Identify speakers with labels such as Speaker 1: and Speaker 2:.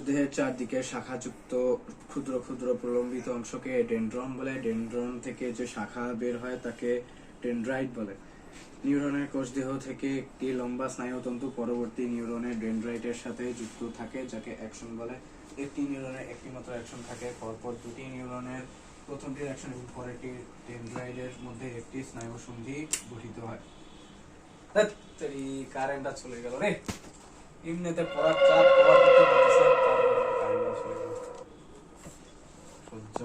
Speaker 1: দেহের চারদিকে শাখাযুক্ত ক্ষুদ্র ক্ষুদ্র প্রলম্বিত অংশকে ডেনড্রন বলে। ডেনড্রন থেকে যে শাখা বের হয় তাকে ডেনড্রাইট বলে। নিউরনের কোষদেহ থেকে একটি লম্বা স্নায়ুতন্তু পরবর্তী নিউরনের ডেনড্রাইটের সাথে যুক্ত থাকে, যাকে অ্যাক্সন বলে। একটি নিউরনের একটি মাত্র অ্যাক্সন থাকে। পরপর দুটি নিউরনের প্রথমটির অ্যাকশন এবং পরেরটির ডেনড্রাইটের মধ্যে একটি স্নায়ু সন্ধি গঠিত হয়। কারেন্টটা চলে গেল রে। এমনিতে পড়ার চাপ কভার করতে পারতেছে, তারপরে কারেন্টটা চলে গেল। সহ্য।